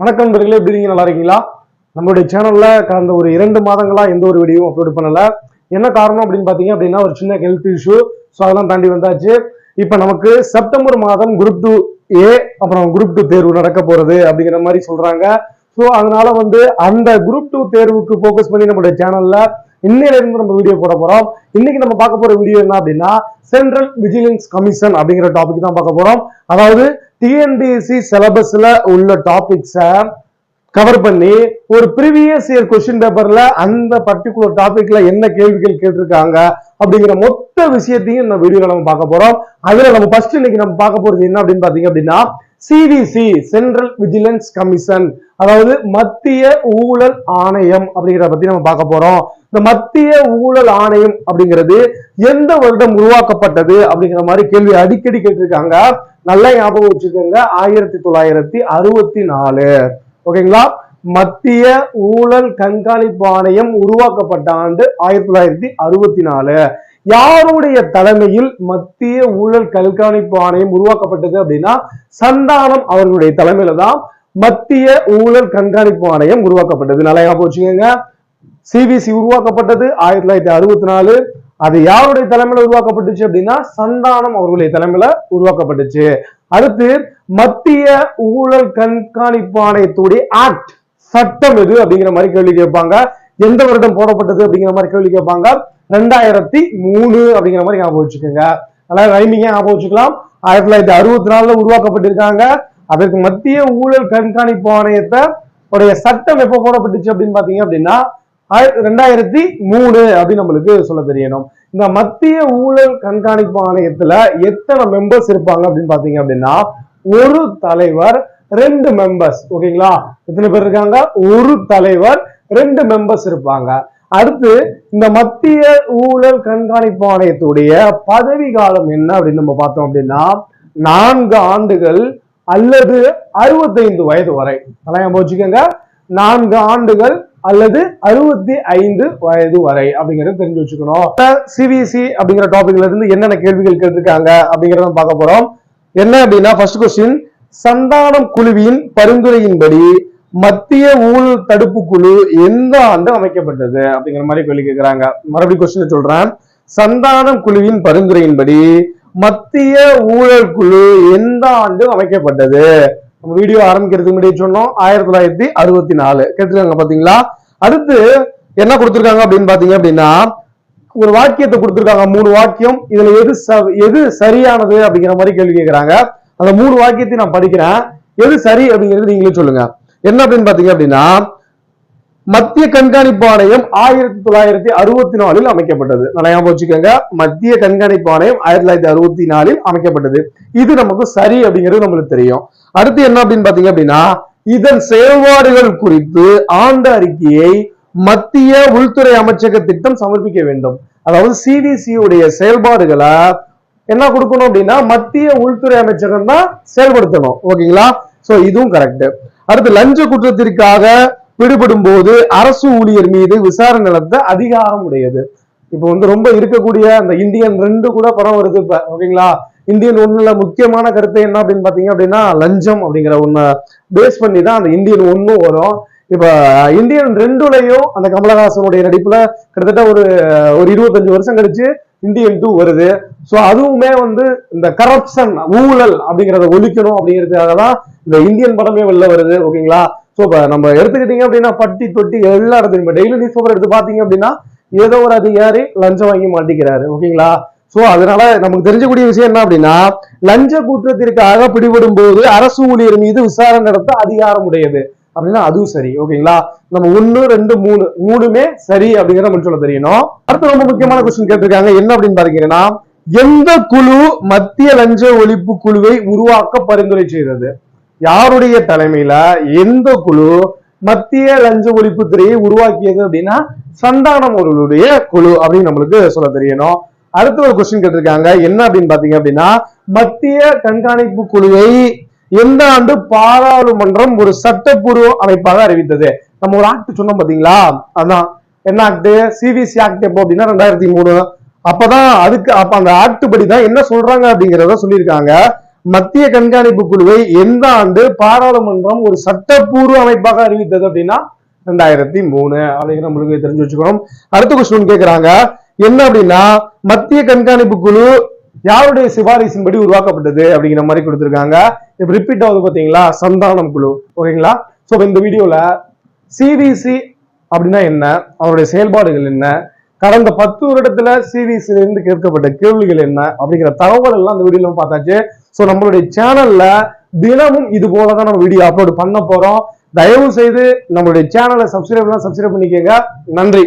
வணக்கம் நண்பர்களே, எப்படி இருக்கீங்க? நல்லா இருக்கீங்களா? நம்மளுடைய சேனல்ல கடந்த ஒரு 2 மாதங்களா எந்த ஒரு வீடியோவும் அப்லோட் பண்ணல. என்ன காரணம் அப்படின்னு பாத்தீங்க அப்படின்னா, ஒரு சின்ன ஹெல்த் இஷ்யூ. ஸோ அதெல்லாம் தாண்டி வந்தாச்சு. இப்ப நமக்கு செப்டம்பர் மாதம் குரூப் 2A அப்புறம் குரூப் 2 தேர்வு நடக்க போறது அப்படிங்கிற மாதிரி சொல்றாங்க. ஸோ அதனால அந்த குரூப் 2 தேர்வுக்கு போக்கஸ் பண்ணி நம்மளுடைய சேனல்ல இன்னையில இருந்து நம்ம வீடியோ போட போறோம். இன்னைக்கு நம்ம பார்க்க போற வீடியோ என்ன அப்படின்னா, சென்ட்ரல் விஜிலன்ஸ் கமிஷன் அப்படிங்கிற டாபிக் தான் பார்க்க போறோம். அதாவது டிஎன்பிஎஸ்சி சிலபஸ்ல உள்ள டாபிக்ஸை கவர் பண்ணி ஒரு ப்ரீவியஸ் இயர் கொஸ்டின் பேப்பர்ல அந்த பர்டிகுலர் டாபிக்ல என்ன கேள்விகள் கேட்டிருக்காங்க அப்படிங்கிற மொத்த விஷயத்தையும் இந்த வீடியோல நம்ம பார்க்க போறோம். அதுல நம்ம ஃபர்ஸ்ட் இன்னைக்கு நம்ம பார்க்க போறது என்ன அப்படின்னு பாத்தீங்க அப்படின்னா, சிவிசி சென்ட்ரல் விஜிலன்ஸ் கமிஷன், அதாவது மத்திய ஊழல் ஆணையம் அப்படிங்கிறத பத்தி நம்ம பார்க்க போறோம். இந்த மத்திய ஊழல் ஆணையம் அப்படிங்கிறது எந்த வருடம் உருவாக்கப்பட்டது அப்படிங்கிற மாதிரி கேள்வி அடிக்கடி கேட்டிருக்காங்க. நல்லா ஞாபகம் வச்சுக்கோங்க, 1964. ஓகேங்களா? மத்திய ஊழல் கண்காணிப்பு ஆணையம் உருவாக்கப்பட்ட ஆண்டு 1964. யாருடைய தலைமையில் மத்திய ஊழல் கண்காணிப்பு ஆணையம் உருவாக்கப்பட்டது அப்படின்னா, சந்தானம் அவர்களுடைய தலைமையில தான் மத்திய ஊழல் கண்காணிப்பு ஆணையம் உருவாக்கப்பட்டது. நல்லா ஞாபகம் வச்சுக்கோங்க. சிபிசி உருவாக்கப்பட்டது 1964. அது யாருடைய தலைமையில உருவாக்கப்பட்டுச்சு அப்படின்னா, சந்தானம் அவர்களுடைய தலைமையில உருவாக்கப்பட்டுச்சு. அடுத்து மத்திய ஊழல் கண்காணிப்பு ஆணையத்துடைய ஆக்ட், சட்டம் எது அப்படிங்கிற மாதிரி கேள்வி கேட்பாங்க. எந்த வருடம் போடப்பட்டது அப்படிங்கிற மாதிரி கேள்வி கேட்பாங்க. 2003 அப்படிங்கிற மாதிரி ஞாபகம் வச்சுக்கோங்க. நல்லா ரைமிங்க ஞாபகம் வச்சுக்கலாம். 1964 உருவாக்கப்பட்டிருக்காங்க. அதற்கு மத்திய ஊழல் கண்காணிப்பு ஆணையத்தை உடைய சட்டம் எப்ப போடப்பட்டுச்சு அப்படின்னு பாத்தீங்க அப்படின்னா 2003 அப்படின்னு நம்மளுக்கு சொல்ல தெரியணும். இந்த மத்திய ஊழல் கண்காணிப்பு ஆணையத்துல எத்தனை மெம்பர்ஸ் இருப்பாங்க அப்படின்னு பாத்தீங்க அப்படின்னா, ஒரு தலைவர் 2 மெம்பர்ஸ். ஓகேங்களா? எத்தனை பேர் இருக்காங்க? ஒரு தலைவர் 2 மெம்பர்ஸ் இருப்பாங்க. அடுத்து இந்த மத்திய ஊழல் கண்காணிப்பு ஆணையத்துடைய பதவி காலம் என்ன அப்படின்னு நம்ம பார்த்தோம் அப்படின்னா, 4 ஆண்டுகள் அல்லது 65 வயது வரை. அதான் வச்சுக்கோங்க, 4 ஆண்டுகள் அல்லது 65 வயது வரை அப்படிங்கறத தெரிஞ்சு வச்சுக்கணும். சிபிசி அப்படிங்கிற டாபிக்ல இருந்து என்னென்ன கேள்விகள் கேட்டிருக்காங்க அப்படிங்கறத பார்க்க போறோம். என்ன அப்படின்னா, ஃபர்ஸ்ட் கொஸ்டின், சந்தானம் குழுவின் பரிந்துரையின்படி மத்திய ஊழல் தடுப்பு குழு எந்த ஆண்டு அமைக்கப்பட்டது அப்படிங்கிற மாதிரி கேள்வி கேட்கிறாங்க. மறுபடியும் கொஸ்டின் சொல்றேன். சந்தானம் குழுவின் பரிந்துரையின்படி மத்திய ஊழல் குழு எந்த ஆண்டு அமைக்கப்பட்டது? நம்ம வீடியோ ஆரம்பிக்கிறதுக்கு முன்னாடி சொன்னோம் 1964 கேட்டிருக்காங்க. பாத்தீங்களா? அடுத்து என்ன கொடுத்திருக்காங்க அப்படின்னு பாத்தீங்க அப்படின்னா, ஒரு வாக்கியத்தை கொடுத்திருக்காங்க, 3 வாக்கியம். இதுல எது சரியானது அப்படிங்கிற மாதிரி கேள்வி கேட்கிறாங்க. அந்த 3 வாக்கியத்தை நான் படிக்கிறேன், எது சரி அப்படிங்கிறது நீங்களே சொல்லுங்க. என்ன அப்படின்னு பாத்தீங்க அப்படின்னா, மத்திய கண்காணிப்பு ஆணையம் 1964 அமைக்கப்பட்டது. நல்லா ஞாபகம் வச்சுக்கோங்க, மத்திய கண்காணிப்பு ஆணையம் 1964 அமைக்கப்பட்டது. இது நமக்கு சரி அப்படிங்கிறது நம்மளுக்கு தெரியும். அடுத்து என்ன அப்படின்னு பாத்தீங்க அப்படின்னா, இதன் செயல்பாடுகள் குறித்து ஆண்டு அறிக்கையை மத்திய உள்துறை அமைச்சக திட்டம் சமர்ப்பிக்க வேண்டும். அதாவது சிபிசி உடைய செயல்பாடுகளை என்ன கொடுக்கணும் அப்படின்னா, மத்திய உள்துறை அமைச்சகம் தான் செயல்படுத்தணும். ஓகேங்களா? சோ இதுவும் கரெக்ட். அடுத்து லஞ்ச குற்றத்திற்காக பிடிபடும் போது அரசு ஊழியர் மீது விசாரணை நடத்த அதிகாரம் உடையது. இப்போ ரொம்ப இருக்கக்கூடிய அந்த இந்தியன் 2 கூட படம் வருது இப்ப. ஓகேங்களா? இந்தியன் 1ல முக்கியமான கருத்து என்ன அப்படின்னு பாத்தீங்க அப்படின்னா, லஞ்சம் அப்படிங்கிற ஒண்ணு பேஸ் பண்ணி தான் அந்த இந்தியன் 1 வரும். இப்ப இந்தியன் 2லயும் அந்த கமலஹாசனுடைய நடிப்புல கிட்டத்தட்ட ஒரு 25 வருஷம் கழிச்சு இந்தியன் 2 வருது. சோ அதுவுமே இந்த கரப்ஷன், ஊழல் அப்படிங்கறத ஒழிக்கணும் அப்படிங்கிறதுக்காக தான் இந்த இந்தியன் படமே வெளில வருது. ஓகேங்களா? சோ இப்ப நம்ம எடுத்துக்கிட்டீங்க அப்படின்னா, பட்டி தொட்டி எல்லா இடத்துலையும் டெய்லி நியூஸ் பேப்பர் எடுத்து பாத்தீங்க அப்படின்னா, ஏதோ ஒரு அதிகாரி லஞ்சம் வாங்கி மாட்டிக்கிறாரு. ஓகேங்களா? சோ அதனால நமக்கு தெரிஞ்சக்கூடிய விஷயம் என்ன அப்படின்னா, லஞ்ச குற்றத்திற்காக பிடிபடும் போது அரசு ஊழியர் மீது விசாரணை நடத்த அதிகாரம் உடையது அப்படின்னா அதுவும் சரி. ஓகேங்களா? நம்ம 1, 2, 3 மூணுமே சரி அப்படிங்கிறத நம்ம சொல்ல தெரியணும். அடுத்து ரொம்ப முக்கியமான கொஸ்டின் கேட்டிருக்காங்க. என்ன அப்படின்னு பாத்தீங்கன்னா, எந்த குழு மத்திய லஞ்ச ஒழிப்பு குழுவை உருவாக்க பரிந்துரை செய்தது? யாருடைய தலைமையில எந்த குழு மத்திய லஞ்ச ஒழிப்பு துறையை உருவாக்கியது அப்படின்னா, சந்தானம் அவர்களுடைய குழு அப்படின்னு நம்மளுக்கு சொல்ல தெரியணும். அடுத்த ஒரு கொஸ்டின் கேட்டிருக்காங்க. என்ன அப்படின்னு பாத்தீங்க அப்படின்னா, மத்திய கண்காணிப்பு குழுவை எந்த ஆண்டு பாராளுமன்றம் ஒரு சட்டப்பூர்வ அமைப்பாக அறிவித்தது? நம்ம ஒரு ஆக்ட் சொன்னோம் பாத்தீங்களா, அதான் என்ன ஆக்ட்? CBC act. எப்போ அப்படின்னா 2003. அப்பதான் அந்த ஆக்ட் படிதான் என்ன சொல்றாங்க அப்படிங்கிறத சொல்லியிருக்காங்க. மத்திய கண்காணிப்பு குழுவை எந்த ஆண்டு பாராளுமன்றம் ஒரு சட்டப்பூர்வ அமைப்பாக அறிவித்தது அப்படின்னா 2003 அப்படிங்கிற நம்மளுக்கு தெரிஞ்சு வச்சுக்கணும். அடுத்த கொஸ்டின் கேக்குறாங்க என்ன அப்படின்னா மத்திய கண்காணிப்பு குழு யாருடைய சிபாரிசின்படி உருவாக்கப்பட்டது அப்படிங்கிற மாதிரி கொடுத்திருக்காங்க. இப்ப ரிப்பீட் ஆகுது பாத்தீங்களா, சந்தானம் குழு. ஓகேங்களா? சோ இந்த வீடியோல சிவிசி அப்படின்னா என்ன, அவருடைய செயல்பாடுகள் என்ன, கடந்த 10 வருடத்துல சிவிசில இருந்து கேட்கப்பட்ட கேள்விகள் என்ன அப்படிங்கிற தகவல் எல்லாம் இந்த வீடியோல பார்த்தாச்சு. சோ நம்மளுடைய சேனல்ல தினமும் இது போலதான் நம்ம வீடியோ அப்லோட் பண்ண போறோம். தயவு செய்து நம்மளுடைய சேனலை சப்ஸ்கிரைப் பண்ணிக்கங்க. நன்றி.